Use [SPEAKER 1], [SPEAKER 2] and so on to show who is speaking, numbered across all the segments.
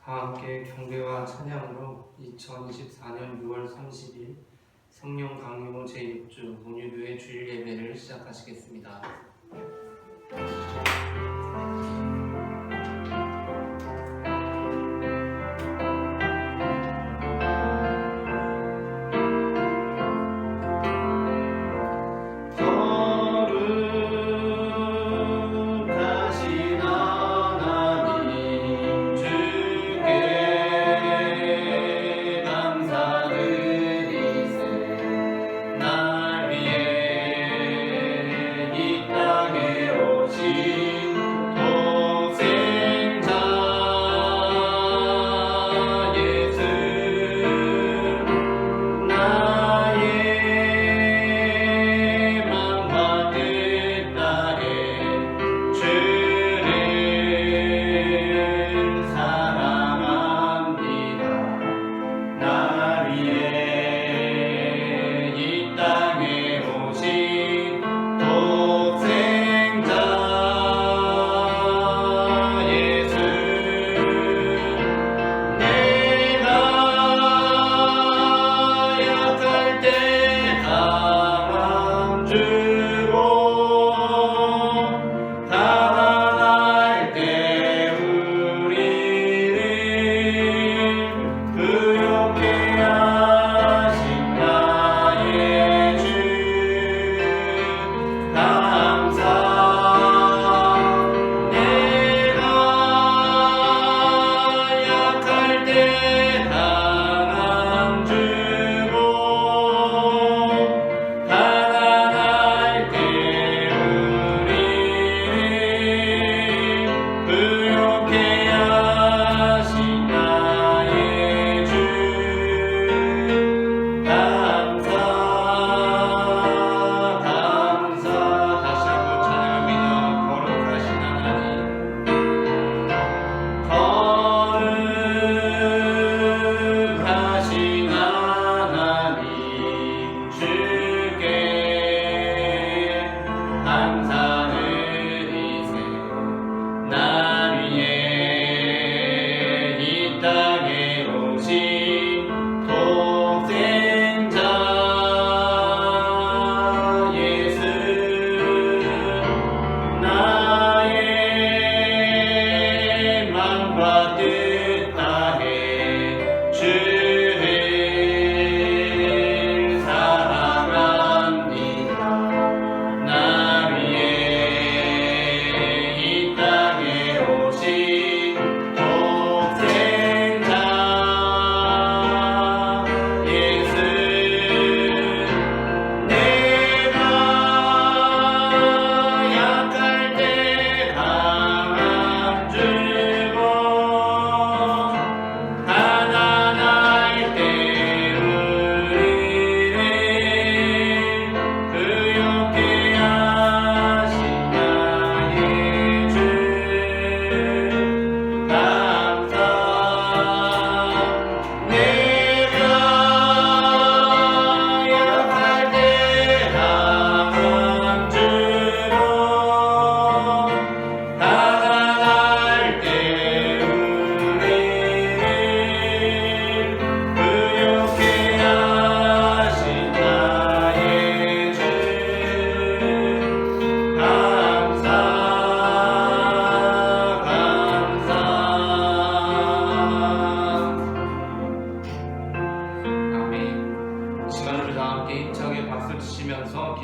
[SPEAKER 1] 다 함께 경배와 찬양으로 2024년 6월 30일 성령 강림호 제6주 문유교회 주일 예배를 시작하시겠습니다.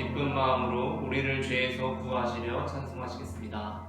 [SPEAKER 1] 기쁜 마음으로 우리를 죄에서 구하시려 찬송하시겠습니다.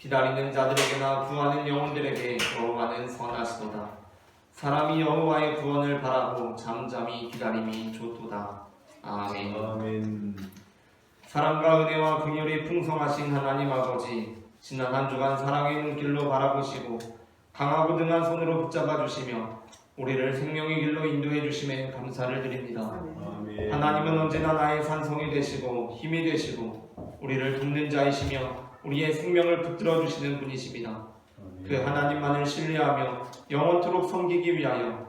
[SPEAKER 1] 기다리는 자들에게나 구하는 영혼들에게 여호와는 선하시도다. 사람이 여호와의 구원을 바라고 잠잠히 기다림이 좋도다. 아멘.
[SPEAKER 2] 아멘.
[SPEAKER 1] 사랑과 은혜와 긍휼이 풍성하신 하나님 아버지, 지난 한 주간 사랑의 눈길로 바라보시고 강하고 등한 손으로 붙잡아 주시며 우리를 생명의 길로 인도해 주심에 감사를 드립니다.
[SPEAKER 2] 아멘.
[SPEAKER 1] 하나님은 언제나 나의 산성이 되시고 힘이 되시고 우리를 돕는 자이시며 우리의 생명을 붙들어 주시는 분이십니다. 그 하나님만을 신뢰하며 영원토록 섬기기 위하여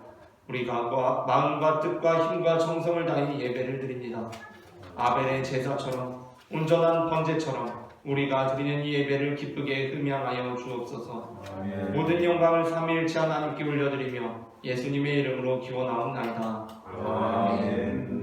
[SPEAKER 1] 우리가 마음과 뜻과 힘과 정성을 다해 예배를 드립니다. 아벨의 제사처럼 온전한 번제처럼 우리가 드리는 이 예배를 기쁘게 흠양하여 주옵소서.
[SPEAKER 2] 아멘.
[SPEAKER 1] 모든 영광을 삼위일체 하나님께 올려드리며 예수님의 이름으로 기원하옵나이다.
[SPEAKER 2] 아멘.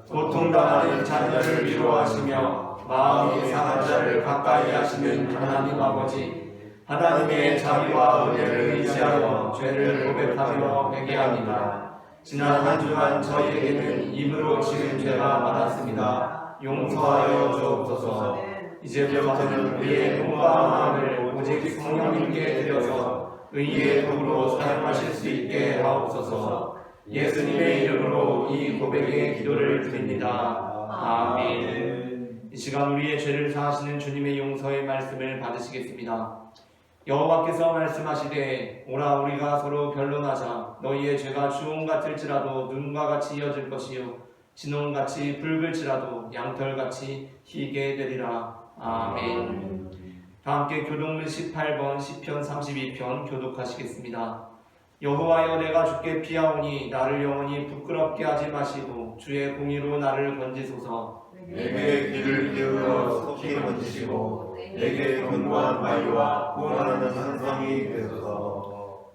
[SPEAKER 1] 고통당하는 자녀를 위로하시며 마음이 상한 자를 가까이 하시는 하나님 아버지, 하나님의 자비와 은혜를 의지하여 죄를 고백하며 회개합니다. 지난 한 주간 저희에게는 입으로 지은 죄가 많았습니다. 용서하여 주옵소서. 이제부터는 우리의 몸과 마음을 오직 성령님께 드려서 의의 도구로 사용하실 수 있게 하옵소서. 예수님의 이름으로 이 고백의 기도를 드립니다. 아멘. 이 시간 우리의 죄를 사하시는 주님의 용서의 말씀을 받으시겠습니다. 여호와께서 말씀하시되 오라 우리가 서로 변론하자. 너희의 죄가 주홍 같을지라도 눈과 같이 이어질 것이요 진홍같이 붉을지라도 양털같이 희게 되리라. 아멘. 다 함께 교독문 18번 시편 32편 교독하시겠습니다. 여호와여, 내가 주께 피하오니 나를 영원히 부끄럽게 하지 마시고 주의 공의로 나를 건지소서.
[SPEAKER 2] 내게 귀를 기울여 속히 건지시고 내게 견고한 바위와 구원하는 산성이 되소서.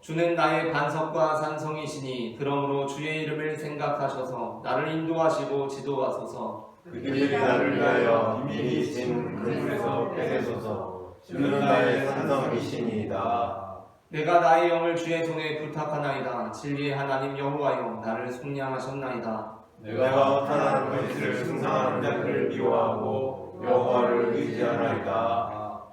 [SPEAKER 1] 주는 나의 반석과 산성이시니 그러므로 주의 이름을 생각하셔서 나를 인도하시고 지도하소서.
[SPEAKER 2] 그들이 나를 위하여 힘이 진 그물에서 빼내소서. 주는 나의 산성이시니이다.
[SPEAKER 1] 내가 나의 영을 주의 손에 부탁하나이다. 진리의 하나님 여호와여, 나를 속량하셨나이다.
[SPEAKER 2] 내가 허탄한 거짓을 승상하는 자들을 미워하고 여호와를 의지하나이다.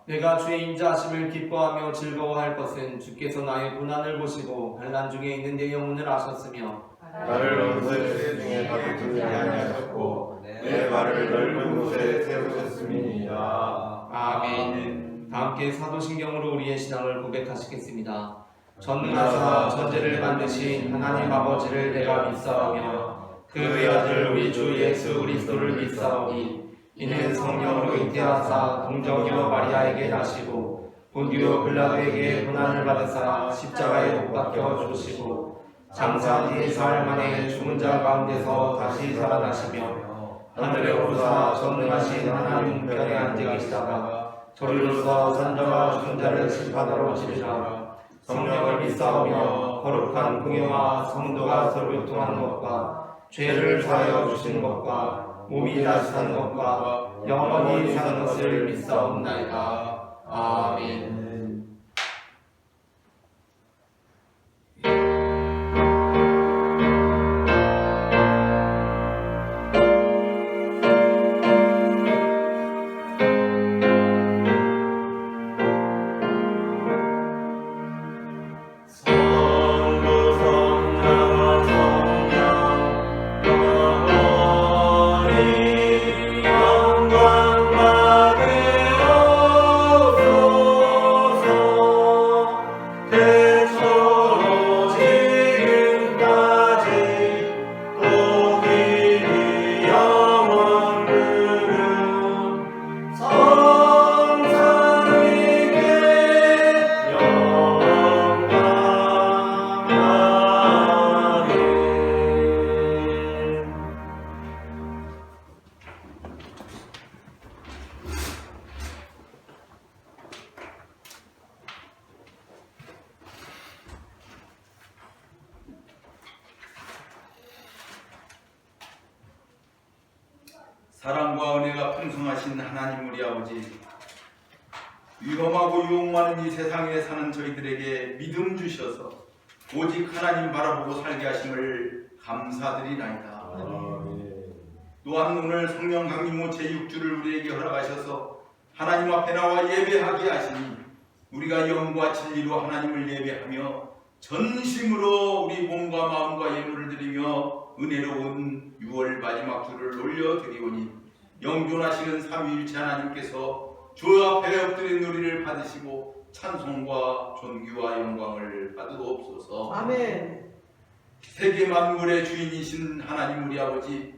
[SPEAKER 1] 내가 주의 인자하심을 기뻐하며 즐거워할 것은 주께서 나의 고난을 보시고 환난 중에 있는 내 영혼을 아셨으며
[SPEAKER 2] 나를 원수의 중에 가두지 아니하셨고 내 발을 넓은 곳에 세우셨음이니이다.
[SPEAKER 1] 아멘. 다 함께 사도신경으로 우리의 신앙을 고백하시겠습니다. 전능하사 전제를 만드신 하나님 아버지를 내가 믿사오며 그 외아들 우리 주 예수 그리스도를 믿사오니 이는 성령으로 잉태하사 동정녀 마리아에게 나시고 본디오 빌라도에게 고난을 받으사 십자가에 못 박혀 죽으시고 장사 뒤 사흘 만에 죽은 자 가운데서 다시 살아나시며 하늘에 오르사 전능하신 하나님 우편에 앉아 계시다가 저리로서 산자와 죽은 자를 심판하러 오시리라. 성령을 믿사오며 거룩한 공예와 성도가 서로 교통하는 것과 죄를 사하여 주시는 것과 몸이 다시 사는 것과 영원히 사는 것을 믿사옵나이다. 아멘.
[SPEAKER 3] 사랑과 은혜가 풍성하신 하나님 우리 아버지, 위험하고 유혹 많은 이 세상에 사는 저희들에게 믿음 주셔서 오직 하나님 바라보고 살게 하심을 감사드리나이다. 또한 오늘 성령 강림호 제6주를 우리에게 허락하셔서 하나님 앞에 나와 예배하게 하시니 우리가 영과 진리로 하나님을 예배하며 전심으로 우리 몸과 마음과 예물을 드리며 은혜로운 6월 마지막 주를 올려드리오니 영존하시는 삼위일체 하나님께서 주 앞에 엎드린 우리를 받으시고 찬송과 존귀와 영광을 받으옵소서.
[SPEAKER 4] 아멘.
[SPEAKER 3] 세계 만물의 주인이신 하나님 우리 아버지,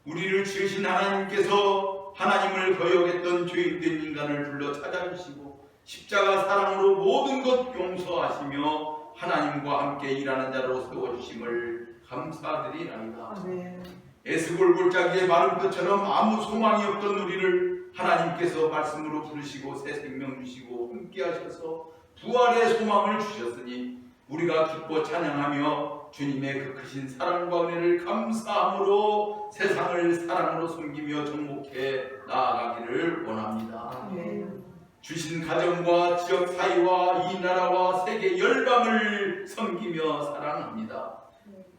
[SPEAKER 3] 우리를 지으신 하나님께서 하나님을 거역했던 죄인된 인간을 불러 찾아주시고 십자가 사랑으로 모든 것 용서하시며 하나님과 함께 일하는 자로 세워주심을 감사드리나이다.
[SPEAKER 4] 아멘.
[SPEAKER 3] 에스골골짜기의 마른 뼈처럼 아무 소망이 없던 우리를 하나님께서 말씀으로 부르시고 새 생명 주시고 함께 하셔서 부활의 소망을 주셨으니 우리가 기뻐 찬양하며 주님의 그 크신 사랑과 은혜를 감사함으로 세상을 사랑으로 섬기며 정복해 나아가기를 원합니다.
[SPEAKER 4] 아멘.
[SPEAKER 3] 주신 가정과 지역 사회와 이 나라와 세계 열방을 섬기며 사랑합니다.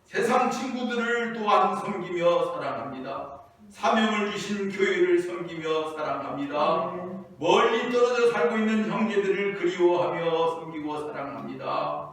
[SPEAKER 3] 세상 친구들을 또한 섬기며 사랑합니다. 사명을 주신 교회를 섬기며 사랑합니다.
[SPEAKER 4] 아멘.
[SPEAKER 3] 멀리 떨어져 살고 있는 형제들을 그리워하며 섬기고 사랑합니다.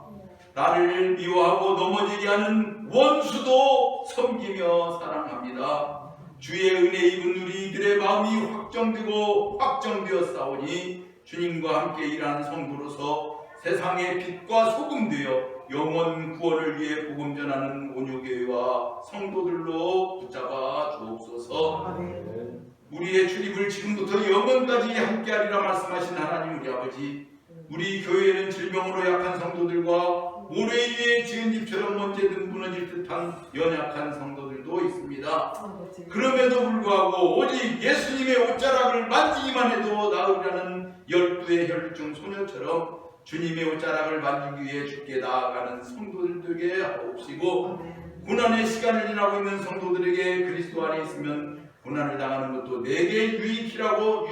[SPEAKER 3] 나를 미워하고 넘어지게 하는 원수도 섬기며 사랑합니다. 주의 은혜 입은 우리들의 마음이 확정되고 확정되었사오니 주님과 함께 일하는 성도로서 세상의 빛과 소금 되어 영원 구원을 위해 복음 전하는 온유교회와 성도들로 붙잡아 주옵소서.
[SPEAKER 4] 아멘.
[SPEAKER 3] 우리의 출입을 지금부터 영원까지 함께하리라 말씀하신 하나님 우리 아버지, 우리 교회에는 질병으로 약한 성도들과 모래 위에 지은 집처럼 언제든 무너질 듯한 연약한 성도들도 있습니다.
[SPEAKER 4] 아버지.
[SPEAKER 3] 그럼에도 불구하고 오직 예수님의 옷자락을 만지기만 해도 나으리라는 12의 혈중 소녀처럼 주님의 옷자락을 만지기 위해 주께 나아가는 성도들 되게 하옵시고,
[SPEAKER 4] 아멘.
[SPEAKER 3] 고난의 시간을 지나고 있는 성도들에게 그리스도 안에 있으면 고난을 당하는 것도 내게 유익이라고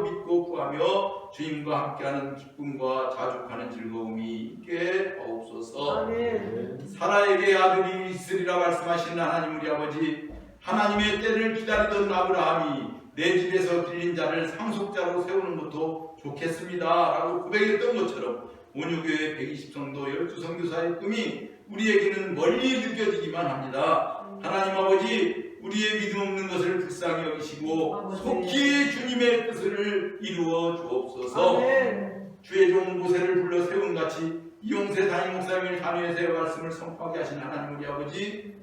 [SPEAKER 3] 믿고 구하며 주님과 함께하는 기쁨과 자족하는 즐거움이 있게 하옵소서.
[SPEAKER 4] 아멘.
[SPEAKER 3] 사라에게 아들이 있으리라 말씀하신 하나님 우리 아버지, 하나님의 때를 기다리던 아브라함이 내 집에서 들린 자를 상속자로 세우는 것도 좋겠습니다 라고 고백했던 것처럼 온유교회 120성도 12선교사의 꿈이 우리에게는 멀리 느껴지기만 합니다. 하나님 아버지, 우리의 믿음 없는 것을 불쌍히 여기시고
[SPEAKER 4] 아버지.
[SPEAKER 3] 속히 주님의 뜻을 이루어 주옵소서.
[SPEAKER 4] 아멘.
[SPEAKER 3] 주의 종 모세를 불러 세운같이 이용세 담임 목사님을 자녀에서의 말씀을 선포하게 하신 하나님 우리 아버지,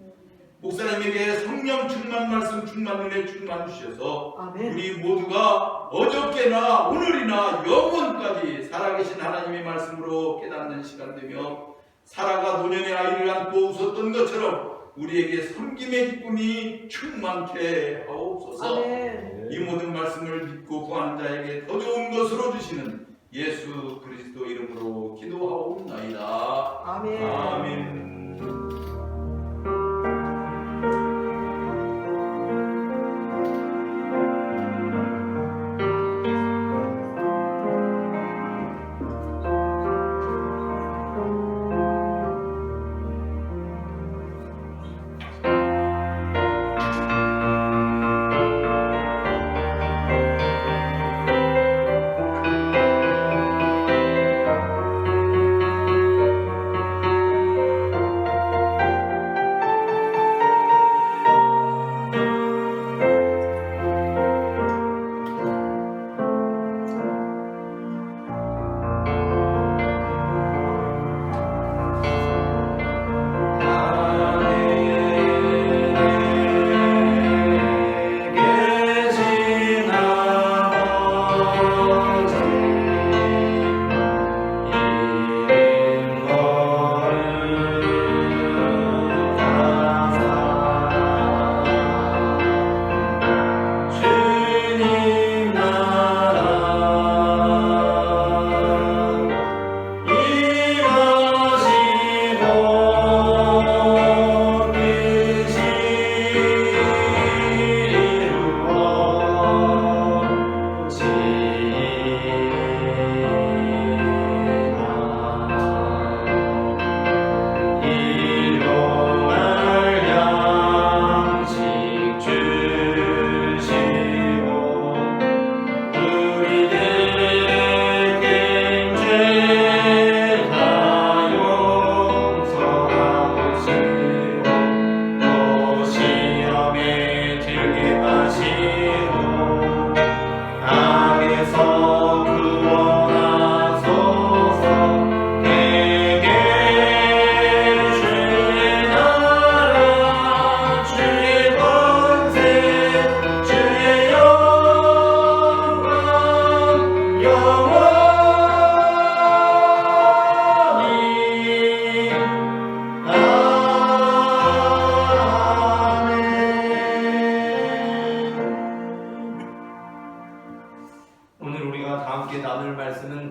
[SPEAKER 3] 목사님에게 성령 충만 말씀 충만 은혜 충만 주셔서
[SPEAKER 4] 아멘.
[SPEAKER 3] 우리 모두가 어저께나 오늘이나 영원까지 살아계신 하나님의 말씀으로 깨닫는 시간 되며, 사라가 노년의 아이를 안고 웃었던 것처럼 우리에게 섬김의 기쁨이 충만케 하옵소서.
[SPEAKER 4] 아멘.
[SPEAKER 3] 이 모든 말씀을 믿고 구하는 자에게 더 좋은 것으로 주시는 예수 그리스도 이름으로 기도하옵나이다.
[SPEAKER 4] 아멘.
[SPEAKER 3] 아멘.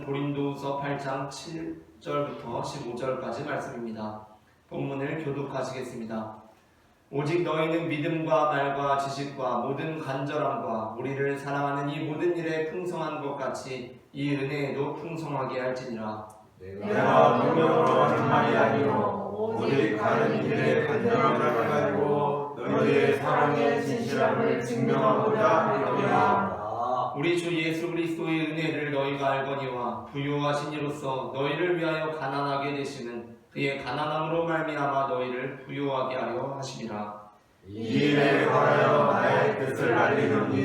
[SPEAKER 1] 고린도후서 8장 7절부터 15절까지 말씀입니다. 본문을 교독하시겠습니다. 오직 너희는 믿음과 말과 지식과 모든 간절함과 우리를 사랑하는 이 모든 일에 풍성한 것 같이 이 은혜에도 풍성하게 할지니라.
[SPEAKER 2] 내가 분명으로 하는 말이 아니요 오직 다른 일에 간절함을 가지고 너희의 사랑의 진실함을 증명하고자 하노라.
[SPEAKER 1] 우리 주 예수 그리스도의 은혜를 너희가 알거니와 부요하신 이로써 너희를 위하여 가난하게 되시는 그의 가난함으로 말미암아 너희를 부요하게 하려 하심이라.
[SPEAKER 2] 이 일에 관하여 나의 뜻을 알리노니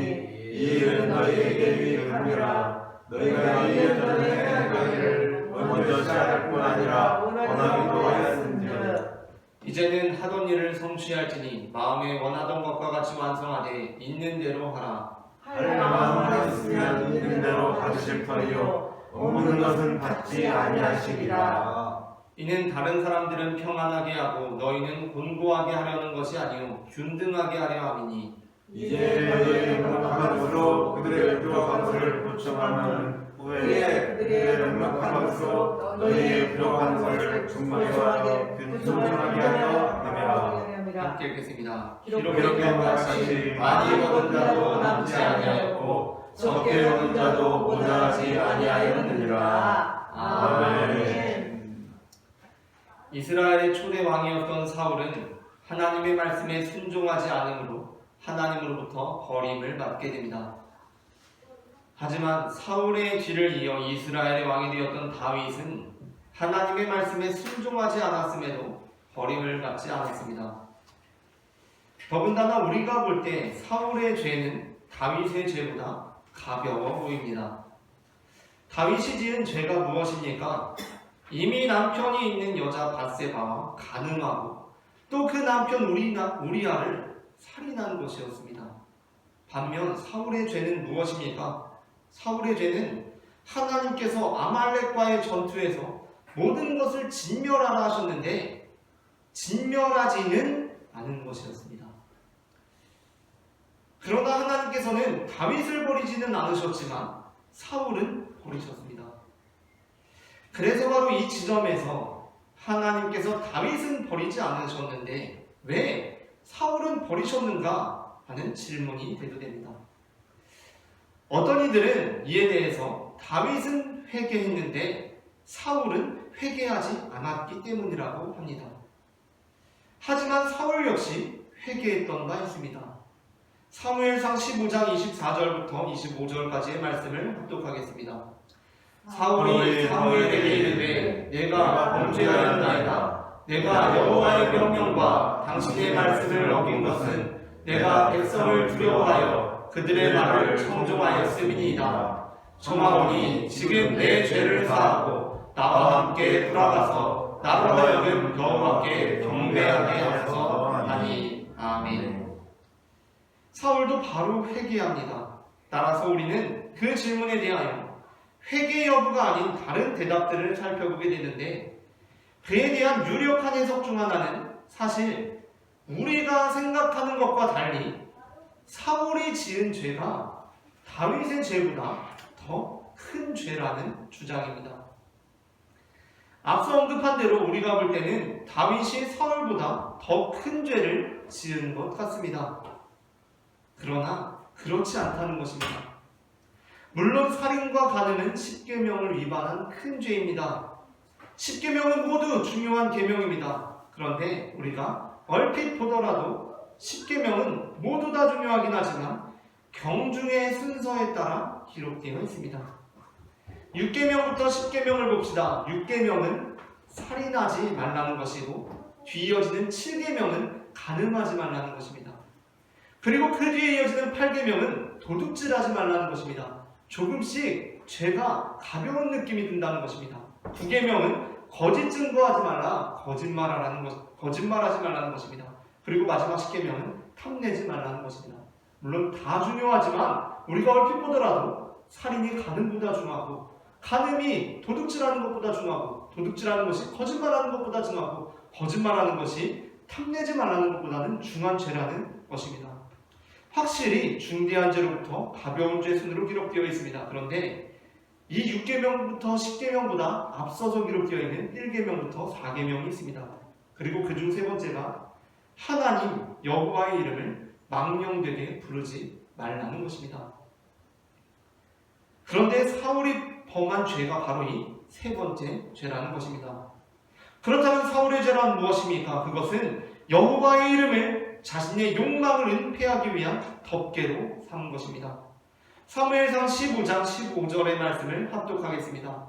[SPEAKER 2] 이 일은 너희에게 유익함이라. 너희가 1년 전에 행하기를 먼저 시작할 뿐 아니라 원하기도 하였은즉
[SPEAKER 1] 이제는 하던 일을 성취할지니 마음에 원하던 것과 같이 완성하되 있는 대로 하라.
[SPEAKER 2] 할 마음만 있으면 있는 대로 받으실 터이요 없는 것은 받지 아니하시리라.
[SPEAKER 1] 이는 다른 사람들은 평안하게 하고 너희는 곤고하게 하려는 것이 아니요 균등하게 하려 함이니
[SPEAKER 2] 이제 너희의 넉넉함으로 그들의 부족한 것을 보충하면 후에 그들의 넉넉한 것으로 너희의 부족한 것을 충만하게 균등하게 하려 함이라.
[SPEAKER 1] 함께 읽겠습니다.
[SPEAKER 2] 기록된 같이 많이 얻은 자도 남지 아니하였고 적게 얻은 자도 모자라지 아니하였느니라. 아멘.
[SPEAKER 1] 이스라엘의 초대 왕이었던 사울은 하나님의 말씀에 순종하지 않으므로 하나님으로부터 버림을 받게 됩니다. 하지만 사울의 뒤를 이어 이스라엘의 왕이 되었던 다윗은 하나님의 말씀에 순종하지 않았음에도 버림을 받지 않았습니다. 더군다나 우리가 볼 때 사울의 죄는 다윗의 죄보다 가벼워 보입니다. 다윗이 지은 죄가 무엇입니까? 이미 남편이 있는 여자 밧세바와 간음하고 또 그 남편 우리아를 살인한 것이었습니다. 반면 사울의 죄는 무엇입니까? 사울의 죄는 하나님께서 아말렉과의 전투에서 모든 것을 진멸하라 하셨는데 진멸하지는 않은 것이었습니다. 그러나 하나님께서는 다윗을 버리지는 않으셨지만 사울은 버리셨습니다. 그래서 바로 이 지점에서 하나님께서 다윗은 버리지 않으셨는데 왜 사울은 버리셨는가 하는 질문이 되게 됩니다. 어떤 이들은 이에 대해서 다윗은 회개했는데 사울은 회개하지 않았기 때문이라고 합니다. 하지만 사울 역시 회개했던 바 있습니다. 사무엘상 15장 24절부터 25절까지의 말씀을 합독하겠습니다. 사울이 사무엘에게 이르되 내가 범죄하였나이다. 내가 여호와의 명령과 당신의 말씀을 어긴 것은 내가 백성을 두려워하여 그들의 말을 청종하였음이니이다. 청하오니 지금 내 죄를 사하고 나와 함께 돌아가서 나로 하여금 여호와께 경배하게 하소서 하니. 아멘. 사울도 바로 회개합니다. 따라서 우리는 그 질문에 대하여 회개 여부가 아닌 다른 대답들을 살펴보게 되는데 그에 대한 유력한 해석 중 하나는 사실 우리가 생각하는 것과 달리 사울이 지은 죄가 다윗의 죄보다 더 큰 죄라는 주장입니다. 앞서 언급한 대로 우리가 볼 때는 다윗이 사울보다 더 큰 죄를 지은 것 같습니다. 그러나 그렇지 않다는 것입니다. 물론 살인과 간음은 10계명을 위반한 큰 죄입니다. 10계명은 모두 중요한 계명입니다. 그런데 우리가 얼핏 보더라도 10계명은 모두 다 중요하긴 하지만 경중의 순서에 따라 기록되어 있습니다. 6계명부터 10계명을 봅시다. 6계명은 살인하지 말라는 것이고 뒤이어지는 7계명은 간음하지 말라는 것입니다. 그리고 그 뒤에 이어지는 8계명은 도둑질하지 말라는 것입니다. 조금씩 죄가 가벼운 느낌이 든다는 것입니다. 9계명은 거짓 증거하지 말라, 거짓말하지 말라는 것입니다. 그리고 마지막 10계명은 탐내지 말라는 것입니다. 물론 다 중요하지만 우리가 얼핏 보더라도 살인이 간음보다 중요하고 간음이 도둑질하는 것보다 중요하고 도둑질하는 것이 거짓말하는 것보다 중요하고 거짓말하는 것이 탐내지 말라는 것보다는 중한 죄라는 것입니다. 확실히 중대한 죄로부터 가벼운 죄 순으로 기록되어 있습니다. 그런데 이 6계명부터 10계명보다 앞서서 기록되어 있는 1계명부터 4계명이 있습니다. 그리고 그중 세 번째가 하나님 여호와의 이름을 망령되게 부르지 말라는 것입니다. 그런데 사울이 범한 죄가 바로 이 세 번째 죄라는 것입니다. 그렇다면 사울의 죄란 무엇입니까? 그것은 여호와의 이름을 자신의 욕망을 은폐하기 위한 덮개로 삼은 것입니다. 사무엘상 15장 15절의 말씀을 합독하겠습니다.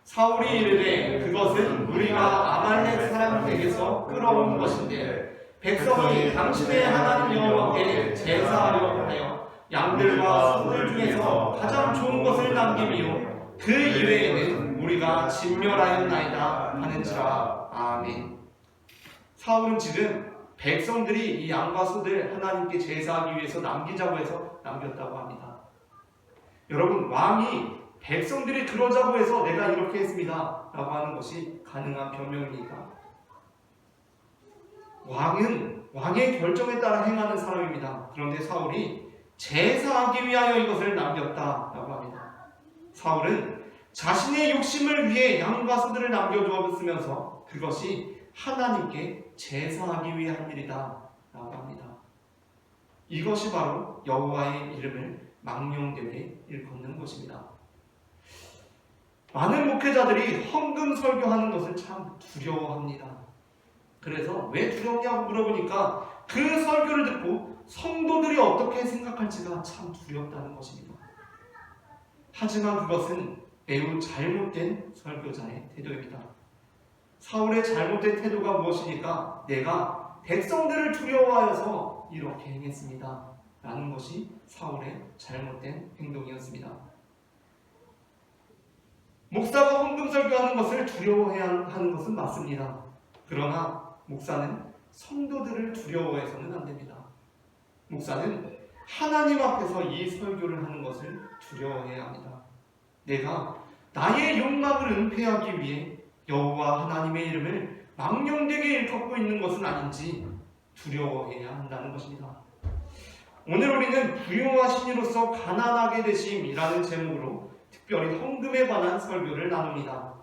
[SPEAKER 1] 사울이 이르되 그것은 우리가 아말렉 사람에게서 끌어온 것인데 백성이 당신의 하나님 여호와께 제사하려 하여 양들과 소들 중에서 가장 좋은 것을 남기며 그 이외에는 우리가 진멸하였나이다 하는지라. 아멘. 사울은 지금 백성들이 이 양과 소들 하나님께 제사하기 위해서 남기자고 해서 남겼다고 합니다. 여러분, 왕이 백성들이 그러자고 해서 내가 이렇게 했습니다 라고 하는 것이 가능한 변명입니까? 왕은 왕의 결정에 따라 행하는 사람입니다. 그런데 사울이 제사하기 위하여 이것을 남겼다라고 합니다. 사울은 자신의 욕심을 위해 양과 소들을 남겨두었으면서 그것이 하나님께 제사하기 위한 일이다 라고 합니다. 이것이 바로 여호와의 이름을 망령되게 일컫는 것입니다. 많은 목회자들이 헌금 설교하는 것을 참 두려워합니다. 그래서 왜 두렵냐고 물어보니까 그 설교를 듣고 성도들이 어떻게 생각할지가 참 두렵다는 것입니다. 하지만 그것은 매우 잘못된 설교자의 태도입니다. 사울의 잘못된 태도가 무엇이니까 내가 백성들을 두려워하여서 이렇게 행했습니다 라는 것이 사울의 잘못된 행동이었습니다. 목사가 헌금 설교하는 것을 두려워해야 하는 것은 맞습니다. 그러나 목사는 성도들을 두려워해서는 안 됩니다. 목사는 하나님 앞에서 이 설교를 하는 것을 두려워해야 합니다. 내가 나의 욕망을 은폐하기 위해 여호와 하나님의 이름을 망령되게 일컫고 있는 것은 아닌지 두려워해야 한다는 것입니다. 오늘 우리는 부유하신 이로서 가난하게 되심이라는 제목으로 특별히 헌금에 관한 설교를 나눕니다.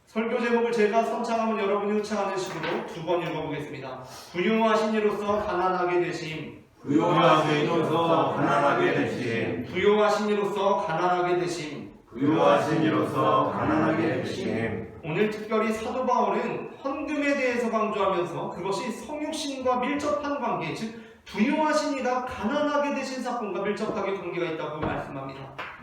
[SPEAKER 1] 설교 제목을 제가 선창하면 여러분이 흡창하는 식으로 두 번 읽어보겠습니다. 부유하신 이로서 가난하게 되심.
[SPEAKER 2] 부유하신 이로서 가난하게 되심.
[SPEAKER 1] 부유하신 이로서 가난하게 되심.
[SPEAKER 2] 부유하신 이로서 가난하게 되심.
[SPEAKER 1] 오늘 특별히 사도 바울은 헌금에 대해서 강조하면서 그것이 성육신과 밀접한 관계, 즉 부유하신 이가 가난하게 되신 사건과 밀접하게 관계가 있다고 말씀합니다.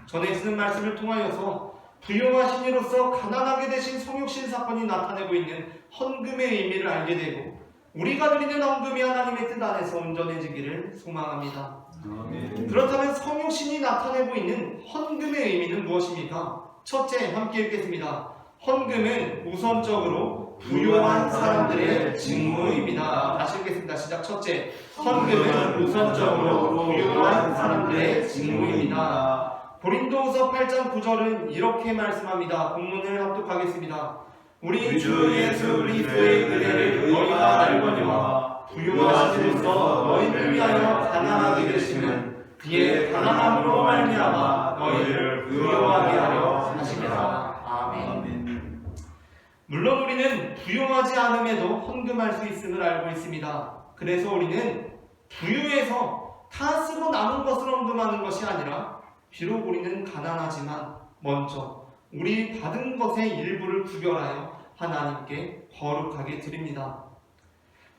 [SPEAKER 1] 전해지는 말씀을 통하여서 부유하신 이로서 가난하게 되신 성육신 사건이 나타내고 있는 헌금의 의미를 알게 되고 우리가 드리는 헌금이 하나님의 뜻 안에서 온전해지기를 소망합니다.
[SPEAKER 2] 아멘.
[SPEAKER 1] 그렇다면 성육신이 나타내고 있는 헌금의 의미는 무엇입니까? 첫째, 함께 읽겠습니다. 헌금은 우선적으로 부유한 사람들의 직무입니다. 다시 읽겠습니다. 시작. 첫째, 헌금은 우선적으로 부유한 사람들의 직무입니다. 고린도후서 8장 9절은 이렇게 말씀합니다. 본문을 합독하겠습니다. 우리 주 예수 그리스도의 은혜를 너희가 알거니와 부유하심으로써 너희를 위하여 가난하게 되시는 그의 가난함으로 말미암아 너희를 부유하게 하려 하시리라. 아멘. 물론 우리는 부유하지 않음에도 헌금할 수 있음을 알고 있습니다. 그래서 우리는 부유해서 다 쓰고 남은 것을 헌금하는 것이 아니라 비록 우리는 가난하지만 먼저 우리 받은 것의 일부를 구별하여 하나님께 거룩하게 드립니다.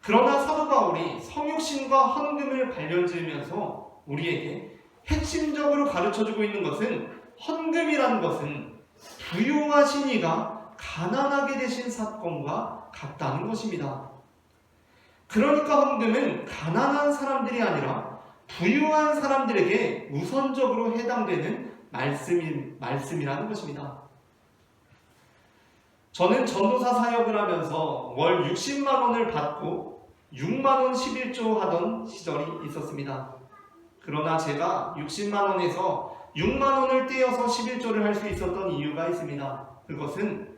[SPEAKER 1] 그러나 사도 바울이 성육신과 헌금을 관련지으면서 우리에게 핵심적으로 가르쳐주고 있는 것은 헌금이라는 것은 부유하신 이가 가난하게 되신 사건과 같다는 것입니다. 그러니까 헌금은 가난한 사람들이 아니라 부유한 사람들에게 우선적으로 해당되는 말씀이라는 것입니다. 저는 전도사 사역을 하면서 월 60만 원을 받고 6만 원 11조 하던 시절이 있었습니다. 그러나 제가 60만 원에서 6만 원을 떼어서 11조를 할 수 있었던 이유가 있습니다. 그것은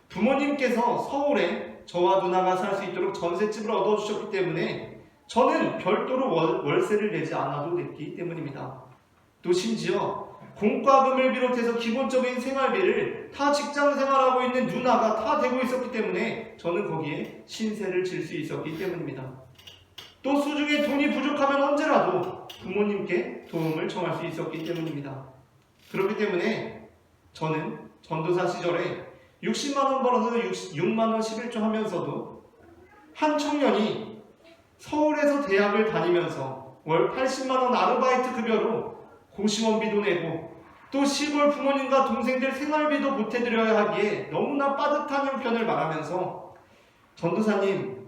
[SPEAKER 1] 부모님께서 서울에 저와 누나가 살 수 있도록 전셋집을 얻어주셨기 때문에 저는 별도로 월세를 내지 않아도 됐기 때문입니다. 또 심지어 공과금을 비롯해서 기본적인 생활비를 다 직장 생활하고 있는 누나가 다 대고 있었기 때문에 저는 거기에 신세를 질 수 있었기 때문입니다. 또 수중에 돈이 부족하면 언제라도 부모님께 도움을 청할 수 있었기 때문입니다. 그렇기 때문에 저는 전도사 시절에 60만 원 벌어서 6만 원 11조 하면서도 한 청년이 서울에서 대학을 다니면서 월 80만 원 아르바이트 급여로 고시원비도 내고 또 시골 부모님과 동생들 생활비도 보태드려야 하기에 너무나 빠듯한 형편을 말하면서 전도사님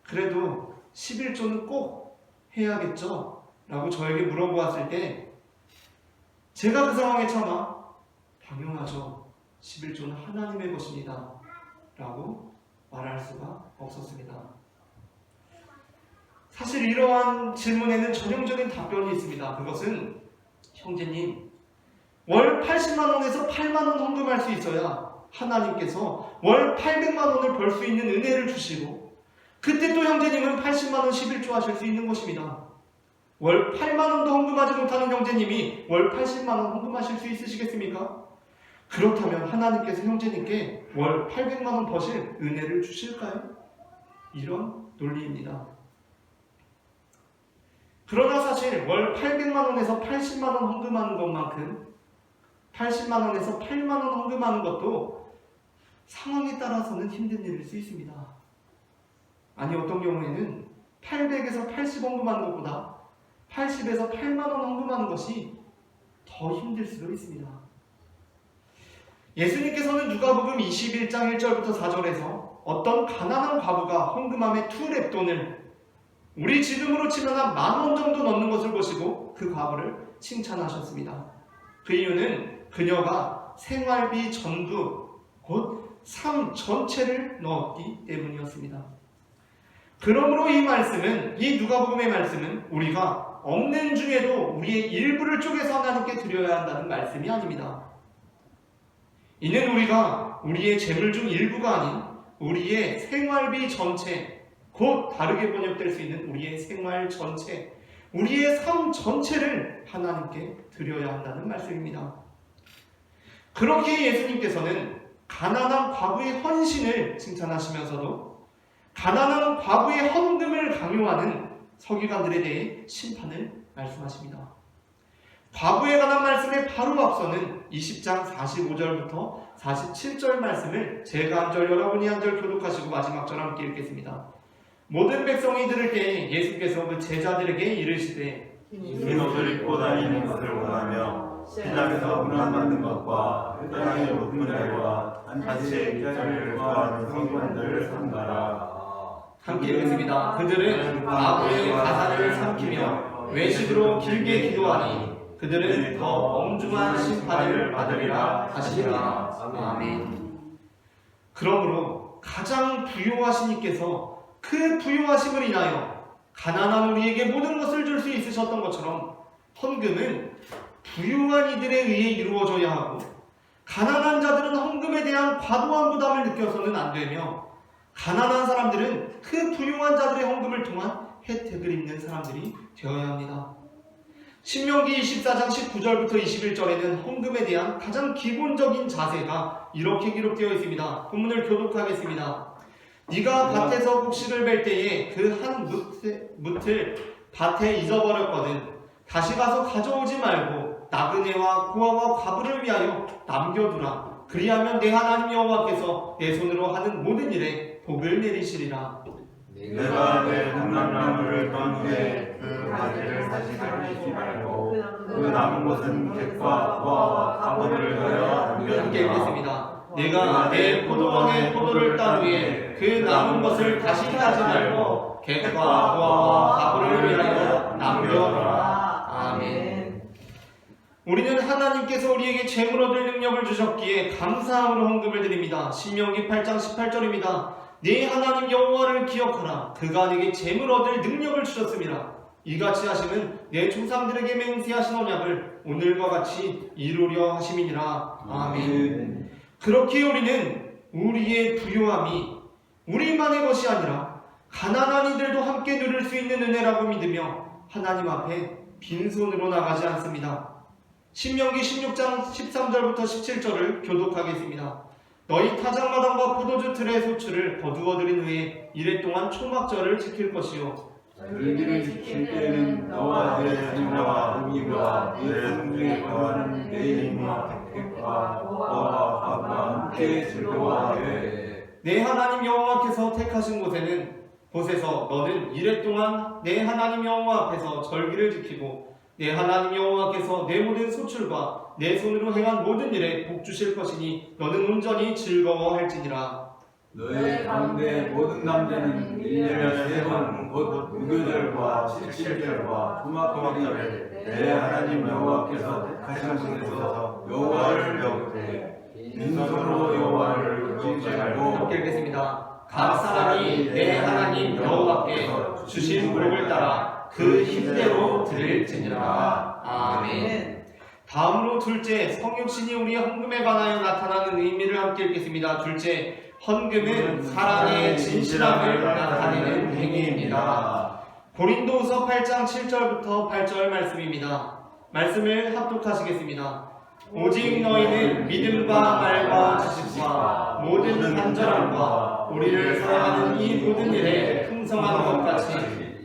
[SPEAKER 1] 그래도 11조는 꼭 해야겠죠? 라고 저에게 물어보았을 때 제가 그 상황에 참아 당연하죠 11조는 하나님의 것입니다 라고 말할 수가 없었습니다. 사실 이러한 질문에는 전형적인 답변이 있습니다. 그것은 형제님, 월 80만 원에서 8만 원 헌금할 수 있어야 하나님께서 월 800만 원을 벌 수 있는 은혜를 주시고, 그때 또 형제님은 80만 원 11조 하실 수 있는 것입니다. 월 8만 원도 헌금하지 못하는 형제님이 월 80만 원 헌금하실 수 있으시겠습니까? 그렇다면 하나님께서 형제님께 월 800만 원 버실 은혜를 주실까요? 이런 논리입니다. 그러나 사실 월 800만 원에서 80만 원 헌금하는 것만큼 80만 원에서 8만 원 헌금하는 것도 상황에 따라서는 힘든 일일 수 있습니다. 아니, 어떤 경우에는 800에서 80 헌금하는 것보다 80에서 8만 원 헌금하는 것이 더 힘들 수도 있습니다. 예수님께서는 누가복음 21장 1절부터 4절에서 어떤 가난한 과부가 헌금함에 2랩돈을, 우리 지금으로 치면 한 10,000원 정도 넣는 것을 보시고 그 과부를 칭찬하셨습니다. 그 이유는 그녀가 생활비 전부, 곧 삶 전체를 넣었기 때문이었습니다. 그러므로 이 말씀은, 이 누가복음의 말씀은 우리가 없는 중에도 우리의 일부를 쪼개서 하나님께 드려야 한다는 말씀이 아닙니다. 이는 우리가 우리의 재물 중 일부가 아닌 우리의 생활비 전체, 곧 다르게 번역될 수 있는 우리의 생활 전체, 우리의 삶 전체를 하나님께 드려야 한다는 말씀입니다. 그렇게 예수님께서는 가난한 과부의 헌신을 칭찬하시면서도 가난한 과부의 헌금을 강요하는 서기관들에 대해 심판을 말씀하십니다. 과부에 관한 말씀에 바로 앞서는 20장 45절부터 47절 말씀을 제가 한 절, 여러분이 한 절 교독하시고 마지막 절 함께 읽겠습니다. 모든 백성이 들을 때에 예수께서 그 제자들에게 이르시되
[SPEAKER 2] 흰 옷을 입고 다니는 것을 원하며 시장에서 문안 만든 것과 땅의 높은 자리와 한치의 일자리를 구하는 성도들을 삼가라.
[SPEAKER 1] 함께 읽겠습니다. 그들은 과부의 가사를 삼키며 외식으로 길게 기도하니 그들은 더 엄중한 심판을 받으리라 하시니라. 아멘. 그러므로 가장 부유하신 이께서 그 부유하심을 인하여 가난한 우리에게 모든 것을 줄 수 있으셨던 것처럼 헌금은 부유한 이들에 의해 이루어져야 하고, 가난한 자들은 헌금에 대한 과도한 부담을 느껴서는 안 되며, 가난한 사람들은 그 부유한 자들의 헌금을 통한 혜택을 입는 사람들이 되어야 합니다. 신명기 24장 19절부터 21절에는 헌금에 대한 가장 기본적인 자세가 이렇게 기록되어 있습니다. 본문을 교독하겠습니다. 네가 밭에서 곡식을 벨 때에 그 한 뭇을 밭에 잊어버렸거든 다시 가서 가져오지 말고 나그네와 고아와 과부를 위하여 남겨두라. 그리하면 내 하나님 여호와께서 내 손으로 하는 모든 일에 복을 내리시리라.
[SPEAKER 2] 내가 내 감람나무를 건 후에 그 가지를 다시 살리지 말고 그 남은 것은 객과 고아와 과부를 위하여
[SPEAKER 1] 함께
[SPEAKER 2] 남겨두라.
[SPEAKER 1] 읽겠습니다. 내가 내 포도원의 포도를 딴 후에 그 남은 것을 다시 따지 말고 객과 고아와 과부를 위하여 남겨두라. 아멘. 우리는 하나님께서 우리에게 재물 얻을 능력을 주셨기에 감사함으로 헌금을 드립니다. 신명기 8장 18절입니다. 네 하나님 여호와를 기억하라. 그가 네게 재물 얻을 능력을 주셨습니다. 이같이 하심은 내 조상들에게 맹세하신 언약을 오늘과 같이 이루려 하심이니라. 아멘. 그렇게 우리는 우리의 부요함이 우리만의 것이 아니라 가난한 이들도 함께 누릴 수 있는 은혜라고 믿으며 하나님 앞에 빈손으로 나가지 않습니다. 신명기 16장 13절부터 17절을 교독하겠습니다. 너희 타작마당과 포도주 틀의 소출을 거두어들인 후에 이래 동안 초막절을 지킬 것이요
[SPEAKER 2] 절기를 지킬 때에는 너와 내 자녀와 음이와 내 성중에 거하는 내 이민과 객과 고아와 과부가 함께 즐거워하되
[SPEAKER 1] 내 하나님 여호와께서 택하신 곳에서 너는 이래 동안 내 하나님 여호와 앞에서 절기를 지키고 내 하나님 여호와께서 내 모든 소출과 내 손으로 행한 모든 일에 복 주실 것이니 너는 온전히 즐거워할지니라.
[SPEAKER 2] 너희 가운데 모든 남자는 1년에 3번 곧 무교절과 칠칠절과 초막절에 내 하나님 여호와께서 택하신 곳에서 여호와를 배우되 빈손으로 여호와를 의지하지 말고
[SPEAKER 1] 함께 읽겠습니다. 각 사람이 내 하나님 여호와께 주신 복을 따라 그 힘대로 드릴지니라. 아멘. 다음으로 둘째, 성육신이 우리의 헌금에 관하여 나타나는 의미를 함께 읽겠습니다. 둘째, 헌금은 사랑의 진실함을 나타내는 행위입니다. 고린도후서 8장 7절부터 8절 말씀입니다. 말씀을 합독하시겠습니다. 오직 너희는 믿음과 말과 지식과 모든 간절함과 우리를 사랑하는 이 모든 일에 풍성한 것 같이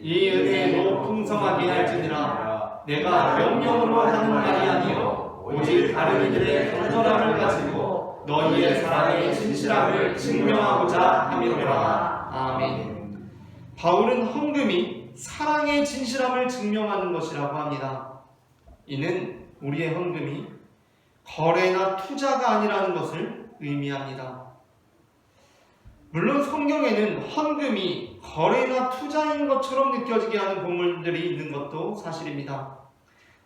[SPEAKER 1] 이 은혜로 풍성하게 할지니라. 내가 명령으로 하는 말이 아니요 오직 다른 이들의 간절함을 가지고 너희의 사랑의 진실함을 증명하고자 함이로라. 아멘. 바울은 헌금이 사랑의 진실함을 증명하는 것이라고 합니다. 이는 우리의 헌금이 거래나 투자가 아니라는 것을 의미합니다. 물론 성경에는 헌금이 거래나 투자인 것처럼 느껴지게 하는 본문들이 있는 것도 사실입니다.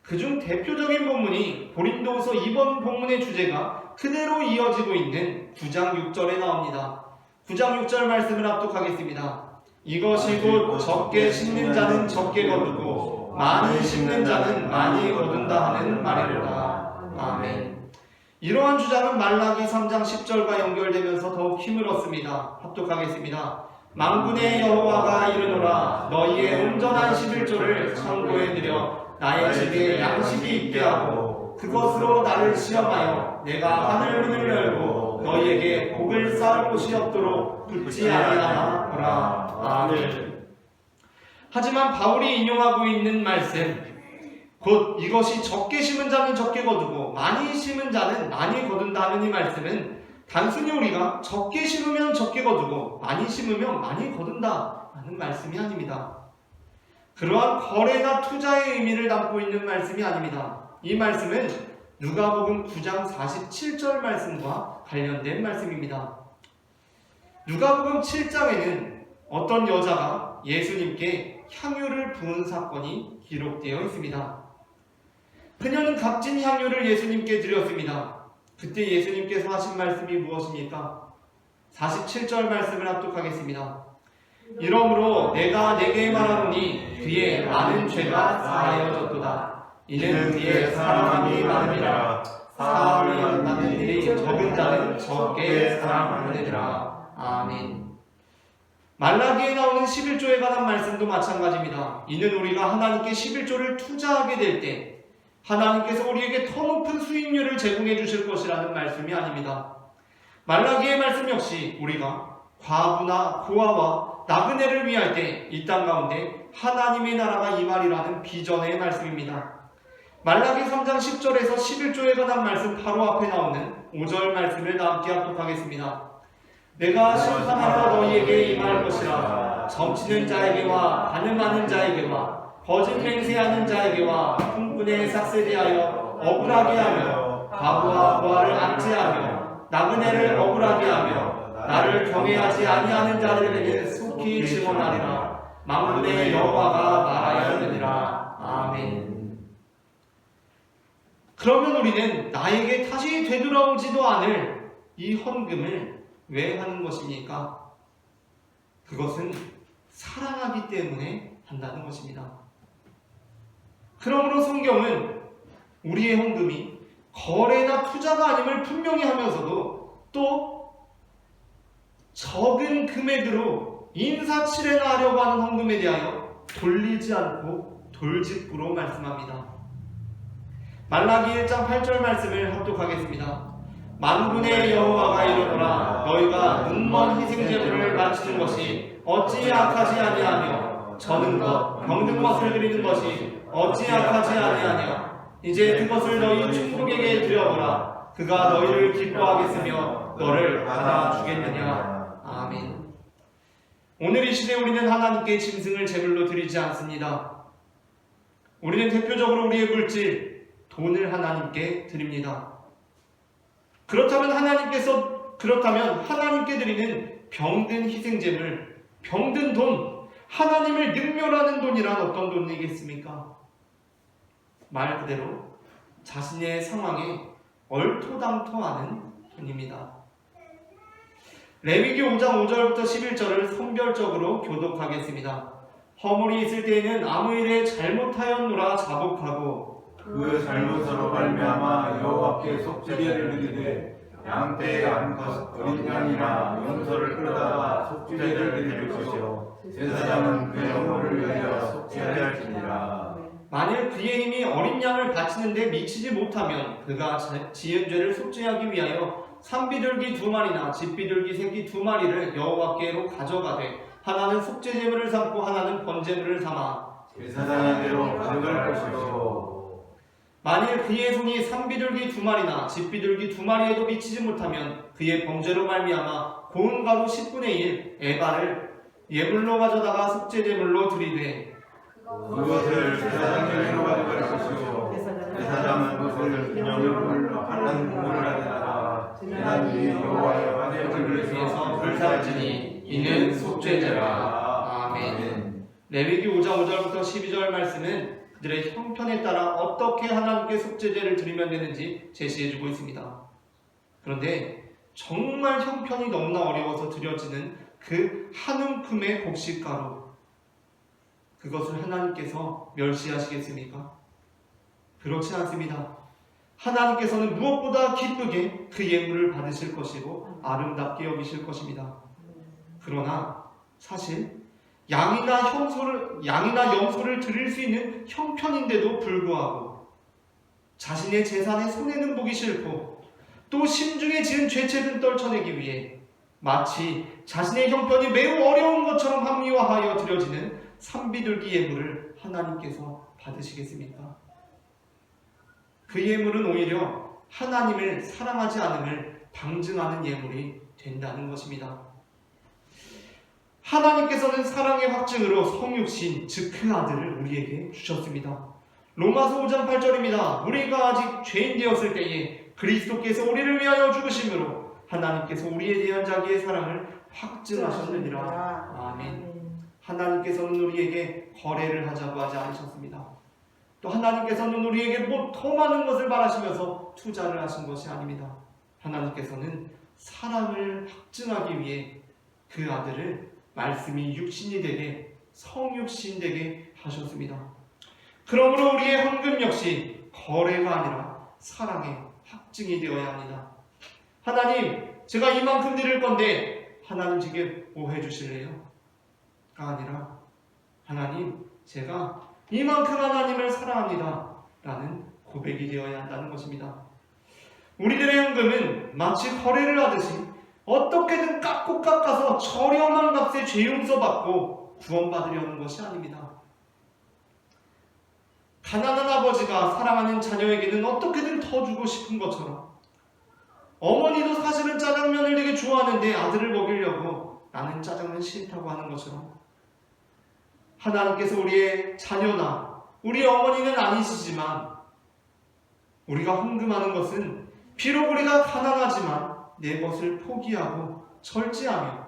[SPEAKER 1] 그중 대표적인 본문이 고린도후서 이번 본문의 주제가 그대로 이어지고 있는 9장 6절에 나옵니다. 9장 6절 말씀을 합독하겠습니다. 이것이 곧 적게 심는 자는 적게 거두고 많이 심는 자는 많이 거둔다 하는 말이로다. 아멘. 이러한 주장은 말라기 3장 10절과 연결되면서 더욱 힘을 얻습니다. 합독하겠습니다. 만군의 여호와가 이르노라. 너희의 온전한 11조를 창고에 들여 나의 집에 양식이 있게 하고 그것으로 나를 시험하여 내가 하늘 문을 열고 너희에게 복을 쌓을 곳이 없도록 붙지 아니하노라. 아멘. 하지만 바울이 인용하고 있는 말씀, 곧 이것이 적게 심은 자는 적게 거두고 많이 심은 자는 많이 거둔다는 이 말씀은 단순히 우리가 적게 심으면 적게 거두고 많이 심으면 많이 거둔다는 말씀이 아닙니다. 그러한 거래나 투자의 의미를 담고 있는 말씀이 아닙니다. 이 말씀은 누가복음 9장 47절 말씀과 관련된 말씀입니다. 누가복음 7장에는 어떤 여자가 예수님께 향유를 부은 사건이 기록되어 있습니다. 그녀는 값진 향유를 예수님께 드렸습니다. 그때 예수님께서 하신 말씀이 무엇입니까? 47절 말씀을 합독하겠습니다. 이러므로 내가 내게 말하노니 그의 많은 죄가 사하여졌도다. 이는 그의 사랑함이 많으니라. 사함을 받는 일이 적은 자는 적게 사랑하느니라. 아멘. 말라기에 나오는 11조에 관한 말씀도 마찬가지입니다. 이는 우리가 하나님께 11조를 투자하게 될 때 하나님께서 우리에게 더 높은 수익률을 제공해 주실 것이라는 말씀이 아닙니다. 말라기의 말씀 역시 우리가 과부나 고아와 나그네를 위할 때 이 땅 가운데 하나님의 나라가 임하리라는 비전의 말씀입니다. 말라기 3장 10절에서 11조에 관한 말씀 바로 앞에 나오는 5절 말씀을 다 함께 합독하겠습니다. 내가 심판하러 너희에게 임할 것이라. 점치는 자에게와 가늠하는 자에게와 거짓 맹세하는 자에게와 흥분에 삭세되하여 억울하게 하며 과부와 고아를 압제하며 나그네를 억울하게 하며 나를 경외하지 아니하는 자들에게는 속히 증언하리라. 만군의 여호와가 말하였느니라. 아멘. 그러면 우리는 나에게 다시 되돌아오지도 않을 이 헌금을 왜 하는 것입니까? 그것은 사랑하기 때문에 한다는 것입니다. 그러므로 성경은 우리의 헌금이 거래나 투자가 아님을 분명히 하면서도 또 적은 금액으로 인사치레나 하려고 하는 헌금에 대하여 돌리지 않고 돌직구로 말씀합니다. 말라기 1장 8절 말씀을 합독하겠습니다. 만군의 여호와가 이르노라. 너희가 눈먼 희생제물을 바치는 것이 어찌 악하지 아니하며 저는 것 병든 것을 드리는 것이 어찌 악하지 아니하냐. 이제 그것을 너희 충국에게 드려보라. 그가 너희를 기뻐하겠으며 너를 받아주겠느냐. 아멘. 오늘 이 시대 우리는 하나님께 짐승을 제물로 드리지 않습니다. 우리는 대표적으로 우리의 물질, 돈을 하나님께 드립니다. 그렇다면 하나님께 드리는 병든 희생제물, 병든 돈, 하나님을 능멸하는 돈이란 어떤 돈이겠습니까? 말 그대로 자신의 상황에 얼토당토하는 뿐입니다. 레위기 5장 5절부터 11절을 선별적으로 교독하겠습니다. 허물이 있을 때에는 아무 일에 잘못하였노라 자복하고
[SPEAKER 2] 그 잘못으로 말미암아 여호와께 속죄제를 드리되 양떼의 암컷 어린 양이나 염소를 끌어다가 속죄제를 드릴 것이요 제사장은 그 영혼을 위하여 속죄할지니라.
[SPEAKER 1] 만일 그의 힘이 어린 양을 바치는데 미치지 못하면 그가 지은 죄를 속죄하기 위하여 산비둘기 2마리나 집비둘기 새끼 2마리를 여호와께로 가져가되 하나는 속죄제물을 삼고 하나는 번제물을 삼아
[SPEAKER 2] 제사장에게로 가져갈 것이요
[SPEAKER 1] 만일 그의 손이 산비둘기 2마리나 집비둘기 2마리에도 미치지 못하면 그의 범죄로 말미암아 고운 가루 10분의 1 에바를 예물로 가져다가 속죄제물로 드리되
[SPEAKER 2] 그것을 제사장에게로 가져갈 것이요 제사장은 그것을 기념물로 하나님 국물을 하다가 제단 위에 여호와의 화제물을
[SPEAKER 1] 위해서 불살지니 이는 속죄제라. 아멘. 레위기 5장 5절부터 12절 말씀은 그들의 형편에 따라 어떻게 하나님께 속죄제를 드리면 되는지 제시해주고 있습니다. 그런데 정말 형편이 너무나 어려워서 드려지는 그 한 움큼의 곡식가루, 그것을 하나님께서 멸시하시겠습니까? 그렇지 않습니다. 하나님께서는 무엇보다 기쁘게 그 예물을 받으실 것이고 아름답게 여기실 것입니다. 그러나 사실 양이나 염소를 드릴 수 있는 형편인데도 불구하고 자신의 재산에 손해는 보기 싫고 또 심중에 지은 죄책은 떨쳐내기 위해 마치 자신의 형편이 매우 어려운 것처럼 합리화하여 드려지는 산비둘기 예물을 하나님께서 받으시겠습니까? 그 예물은 오히려 하나님을 사랑하지 않음을 방증하는 예물이 된다는 것입니다. 하나님께서는 사랑의 확증으로 성육신, 즉 그 아들을 우리에게 주셨습니다. 로마서 5장 8절입니다. 우리가 아직 죄인 되었을 때에 그리스도께서 우리를 위하여 죽으심으로 하나님께서 우리에 대한 자기의 사랑을 확증하셨느니라. 아멘. 하나님께서는 우리에게 거래를 하자고 하지 않으셨습니다. 또 하나님께서는 우리에게 뭐 더 많은 것을 바라시면서 투자를 하신 것이 아닙니다. 하나님께서는 사랑을 확증하기 위해 그 아들을 말씀이 육신이 되게 성육신 되게 하셨습니다. 그러므로 우리의 헌금 역시 거래가 아니라 사랑의 확증이 되어야 합니다. 하나님, 제가 이만큼 드릴 건데 하나님 제게 뭐 해주실래요? 가 아니라 하나님, 제가 이만큼 하나님을 사랑합니다 라는 고백이 되어야 한다는 것입니다. 우리들의 헌금은 마치 거래를 하듯이 어떻게든 깎고 깎아서 저렴한 값에 죄 용서받고 구원받으려는 것이 아닙니다. 가난한 아버지가 사랑하는 자녀에게는 어떻게든 더 주고 싶은 것처럼 어머니도 사실은 짜장면을 되게 좋아하는데 아들을 먹이려고 나는 짜장면 싫다고 하는 것처럼 하나님께서 우리의 자녀나 우리 어머니는 아니시지만 우리가 헌금하는 것은 비록 우리가 가난하지만 내 것을 포기하고 절제하며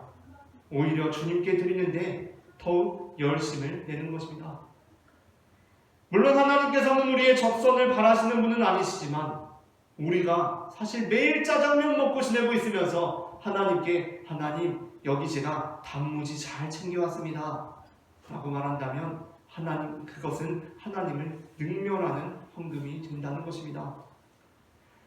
[SPEAKER 1] 오히려 주님께 드리는데 더욱 열심을 내는 것입니다. 물론 하나님께서는 우리의 적선을 바라시는 분은 아니시지만 우리가 사실 매일 짜장면 먹고 지내고 있으면서 하나님께 하나님 여기 제가 단무지 잘 챙겨왔습니다 라고 말한다면 하나님, 그것은 하나님을 능멸하는 헌금이 된다는 것입니다.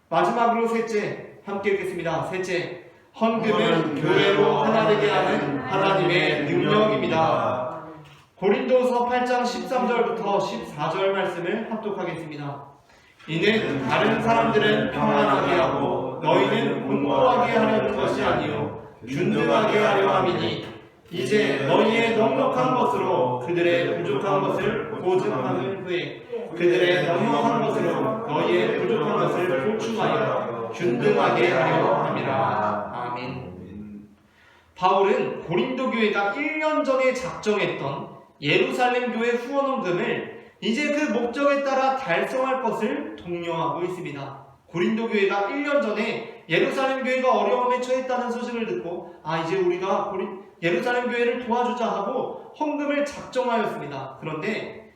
[SPEAKER 1] 마지막으로 셋째, 함께 읽겠습니다. 셋째, 헌금은 교회로 하나 되게 하는 하나님의 능력입니다. 고린도서 8장 13절부터 14절 말씀을 합독하겠습니다. 이는 다른 사람들은 평안하게 하고 너희는 공고하게 하려는 것이 아니요 균등하게 하려 함이니 이제 너희의 넉넉한 것으로 그들의 부족한 것을 보증하는 후에 그들의 넉넉한 것으로 너희의 부족한 것을 보충하여 균등하게 하려 함이라. 아멘. 바울은 고린도 교회가 1년 전에 작정했던 예루살렘 교회 후원헌금을 이제 그 목적에 따라 달성할 것을 독려하고 있습니다. 고린도 교회가 1년 전에 예루살렘 교회가 어려움에 처했다는 소식을 듣고 이제 우리가 예루살렘 교회를 도와주자 하고 헌금을 작정하였습니다. 그런데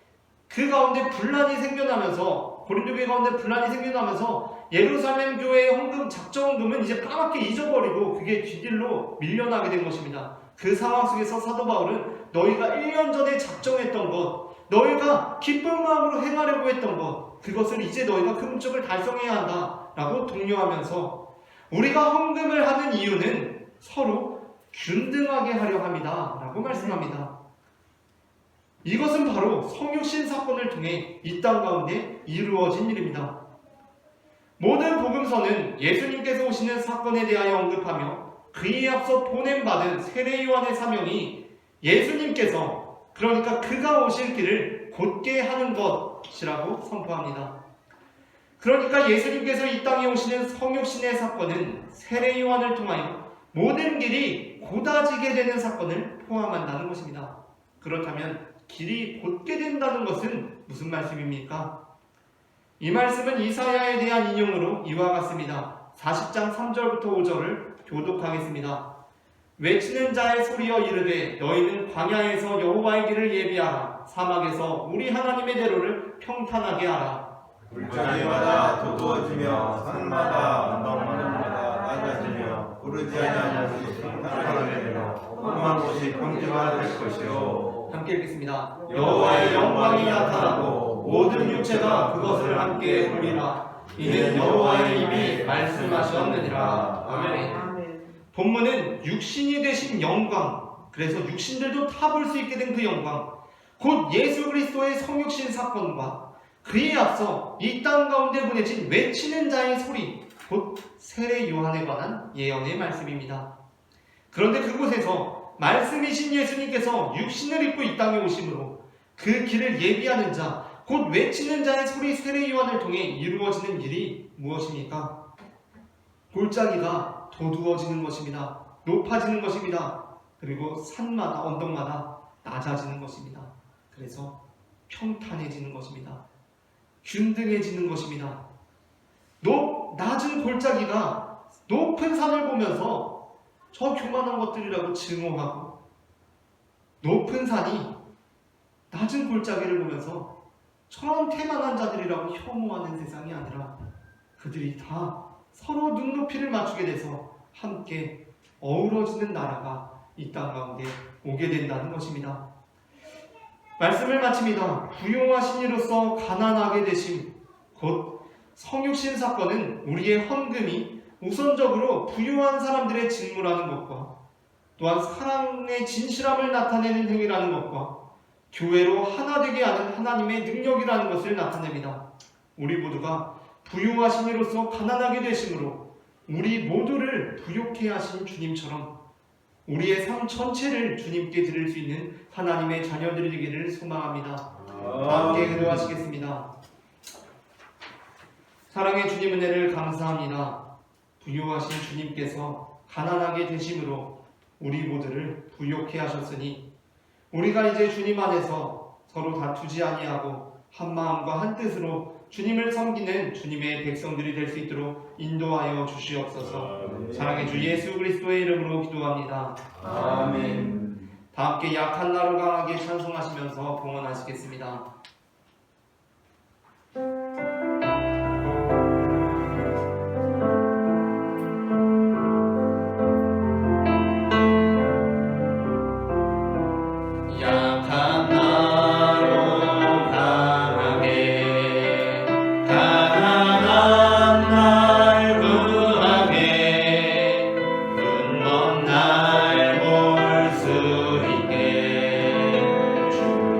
[SPEAKER 1] 그 가운데 분란이 생겨나면서 고린도 교회 가운데 분란이 생겨나면서
[SPEAKER 5] 예루살렘 교회의 헌금, 작정헌금은 이제 까맣게 잊어버리고 그게 뒷길로 밀려나게 된 것입니다. 그 상황 속에서 사도 바울은 너희가 1년 전에 작정했던 것, 너희가 기쁜 마음으로 행하려고 했던 것, 그것을 이제 너희가 그 목적을 달성해야 한다라고 독려하면서 우리가 헌금을 하는 이유는 서로 균등하게 하려 합니다 라고 말씀합니다. 이것은 바로 성육신 사건을 통해 이 땅 가운데 이루어진 일입니다. 모든 복음서는 예수님께서 오시는 사건에 대하여 언급하며 그에 앞서 보냄받은 세례 요한의 사명이 예수님께서, 그러니까 그가 오실 길을 곧게 하는 것이라고 선포합니다. 그러니까 예수님께서 이 땅에 오시는 성육신의 사건은 세례 요한을 통하여 모든 길이 곧아지게 되는 사건을 포함한다는 것입니다. 그렇다면 길이 곧게 된다는 것은 무슨 말씀입니까? 이 말씀은 이사야에 대한 인용으로 이와 같습니다. 40장 3절부터 5절을 교독하겠습니다. 외치는 자의 소리여 이르되 너희는 광야에서 여호와의 길을 예비하라. 사막에서 우리 하나님의 대로를 평탄하게 하라.
[SPEAKER 2] 물자리마다 도두어지며 산마다 언덕마다 낮아지며 오르지 아니하는 곳이 평탄하게 되며 험한 곳이 평지가 될 것이요.
[SPEAKER 5] 함께 읽겠습니다.
[SPEAKER 1] 여호와의 영광이 나타나고 모든 육체가 그것을 함께 보리라. 이는 여호와의 입이 말씀하셨느니라. 아멘.
[SPEAKER 4] 아멘.
[SPEAKER 5] 본문은 육신이 되신 영광, 그래서 육신들도 다 볼 수 있게 된 그 영광, 곧 예수 그리스도의 성육신 사건과 그에 앞서 이 땅 가운데 보내진 외치는 자의 소리, 곧 세례 요한에 관한 예언의 말씀입니다. 그런데 그곳에서 말씀이신 예수님께서 육신을 입고 이 땅에 오심으로 그 길을 예비하는 자, 곧 외치는 자의 소리 세례 요한을 통해 이루어지는 일이 무엇입니까? 골짜기가 도두어지는 것입니다. 높아지는 것입니다. 그리고 산마다 언덕마다 낮아지는 것입니다. 그래서 평탄해지는 것입니다. 균등해지는 것입니다. 낮은 골짜기가 높은 산을 보면서 저 교만한 것들이라고 증오하고, 높은 산이 낮은 골짜기를 보면서 저런 태만한 자들이라고 혐오하는 세상이 아니라 그들이 다 서로 눈높이를 맞추게 돼서 함께 어우러지는 나라가 이 땅 가운데 오게 된다는 것입니다. 말씀을 마칩니다. 부요하신 이로서 가난하게 되심, 곧 성육신 사건은 우리의 헌금이 우선적으로 부유한 사람들의 직무라는 것과 또한 사랑의 진실함을 나타내는 행위라는 것과 교회로 하나 되게 하는 하나님의 능력이라는 것을 나타냅니다. 우리 모두가 부유하신 이로서 가난하게 되심으로 우리 모두를 부욕해 하신 주님처럼 우리의 삶 전체를 주님께 드릴 수 있는 하나님의 자녀들이 되기를 소망합니다. 함께 기도하시겠습니다. 사랑의 주님 은혜를 감사합니다. 부유하신 주님께서 가난하게 되심으로 우리 모두를 부욕해 하셨으니 우리가 이제 주님 안에서 서로 다투지 아니하고 한 마음과 한 뜻으로 주님을 섬기는 주님의 백성들이 될 수 있도록 인도하여 주시옵소서. 사랑의 주 예수 그리스도의 이름으로 기도합니다.
[SPEAKER 1] 아멘.
[SPEAKER 5] 다 함께 약한 나로 강하게 찬송하시면서 봉헌하시겠습니다.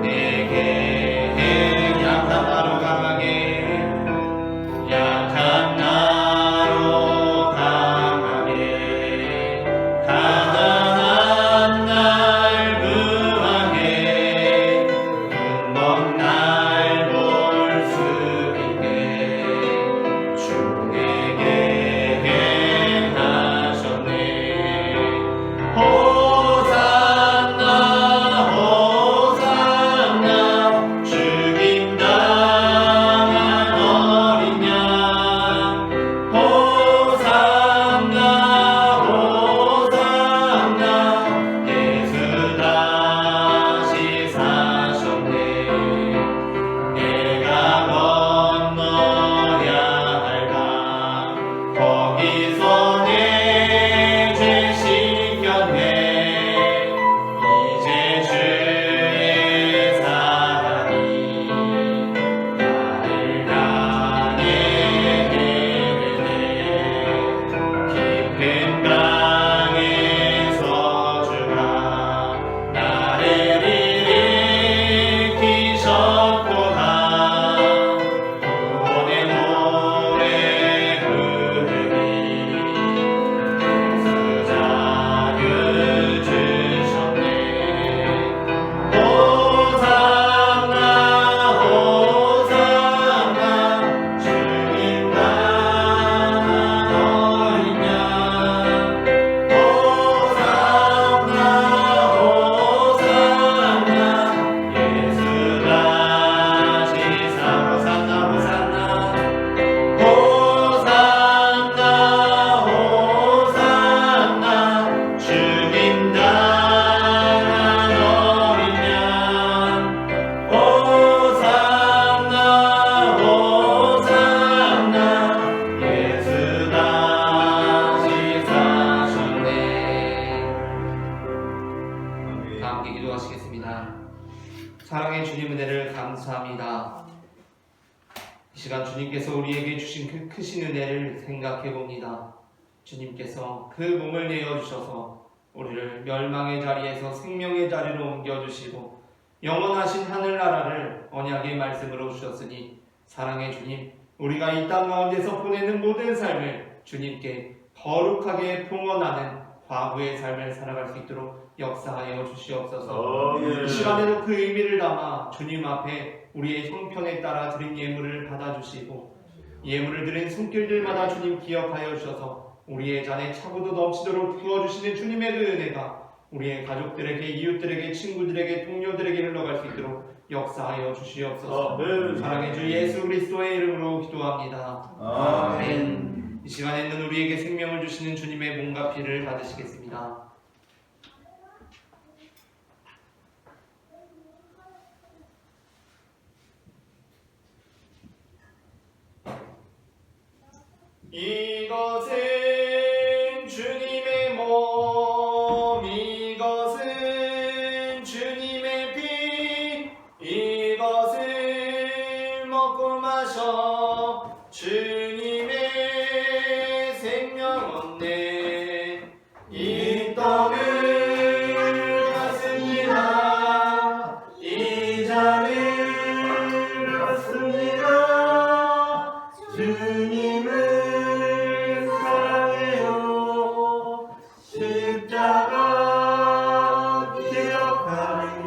[SPEAKER 1] 내게
[SPEAKER 5] 거기서 내 죄 씻겼네. 이제 주의 사랑이 나를 향해 이르네. 깊은 강에서 주가 나를 일으키셨도다. 구원의 노래 부르니 수자유 주셨네. 호산나 호산나 주님 나는 어린 양. 호산나 호산나 예수 다시 사. 호산나 호산나 호산나 호산나 주님 나는 어린 양. 호산나 호산나 예수 다시 사셨네. 다 함께 기도하시겠습니다. 사랑의 주님 은혜를 감사합니다. 이 시간 주님께서 우리에게 주신 그 크신 은혜를 생각해 봅니다. 주님께서 그 몸을 내어주셔서 우리를 멸망의 자리에서 생명의 자리로 옮겨주시고 영원하신 하늘나라를 언약의 말씀으로 주셨으니 사랑의 주님, 우리가 이 땅 가운데서 보내는 모든 삶을 주님께 거룩하게 봉헌하는 과부의 삶을 살아갈 수 있도록 역사하여 주시옵소서. 이 시간에도 그 의미를 담아 주님 앞에 우리의 형편에 따라 드린 예물을 받아주시고 예물을 드린 손길들마다 주님 기억하여 주셔서 우리의 잔에 차고도 넘치도록 부어주시는 주님의 그 은혜가 우리의 가족들에게, 이웃들에게, 친구들에게, 동료들에게 흘러갈 수 있도록 역사하여 주시옵소서. 사랑의 주 예수 그리스도의 이름으로 기도합니다. 아멘. 이 시간에는 우리에게 생명을 주시는 주님의 몸과 피를 받으시겠습니다. 이것은 주님의 몸, 이것은 주님의 피, 이것을 먹고 마셔 주님의 생명 얻네. 이 떡을 받습니다. 이 잔을 받습니다. 주님을 사랑해요. 십자가 기억하리.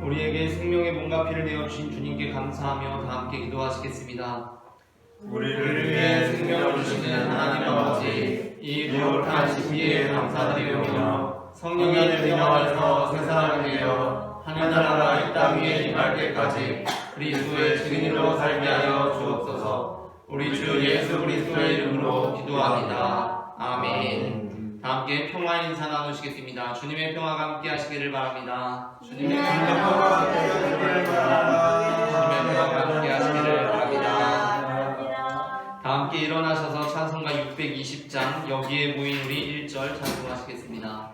[SPEAKER 5] 우리에게 생명의 몸과 피를 내어주신 주님께 감사하며 다 함께 기도하시겠습니다.
[SPEAKER 2] 우리를
[SPEAKER 5] 위해 생명을 주시는 하나님 아버지, 이 거룩한 시기에 감사드리오며 성령이 내려와서 새 사람을
[SPEAKER 1] 하여 하늘나라가 이 땅 위에 임할 때까지 그리스도의 증인으로 살게 하여 주옵소서. 우리 주 예수 그리스도의 이름으로 기도합니다. 아멘. 다 함께 평화 인사 나누시겠습니다. 주님의 평화가 함께 하시기를 바랍니다. 주님의 평화가 함께 하시기를 바랍니다. 주님의 평화가 함께 하시기를 바랍니다. 다 함께 일어나셔서 찬송가 620장 여기에 모인 우리 1절 찬송하시겠습니다.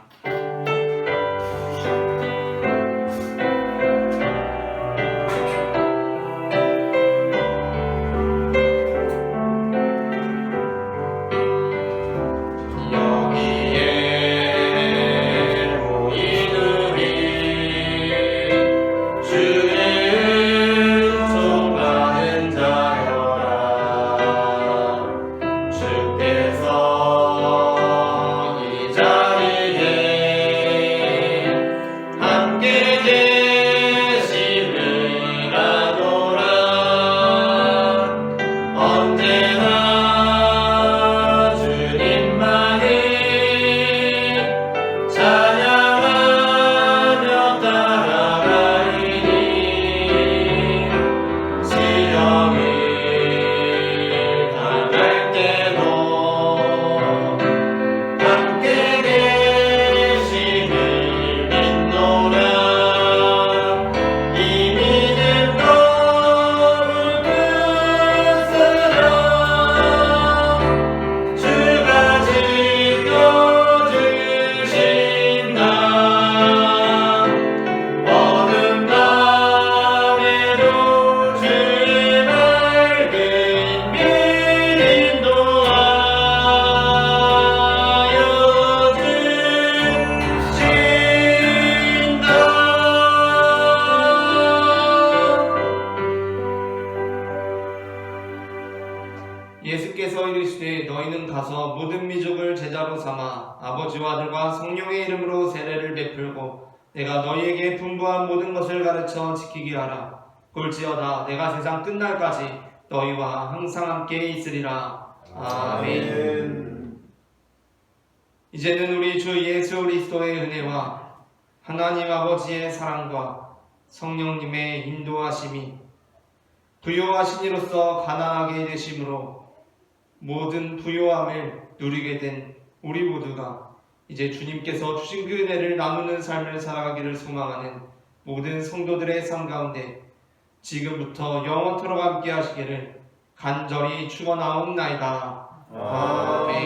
[SPEAKER 1] 예수께서 이르시되 너희는 가서 모든 민족을 제자로 삼아 아버지와 아들과 성령의 이름으로 세례를 베풀고 내가 너희에게 분부한 모든 것을 가르쳐 지키게 하라. 볼지어다 내가 세상 끝날까지 너희와 항상 함께 있으리라. 아멘. 이제는 우리 주 예수 그리스도의 은혜와 하나님 아버지의 사랑과 성령님의 인도하심이 부요하신 이로써 가난하게 되심으로 모든 부요함을 누리게 된 우리 모두가 이제 주님께서 주신 그 은혜를 나누는 삶을 살아가기를 소망하는 모든 성도들의 삶 가운데 지금부터 영원토록 함께 하시기를 간절히 축원하옵나이다. 아멘.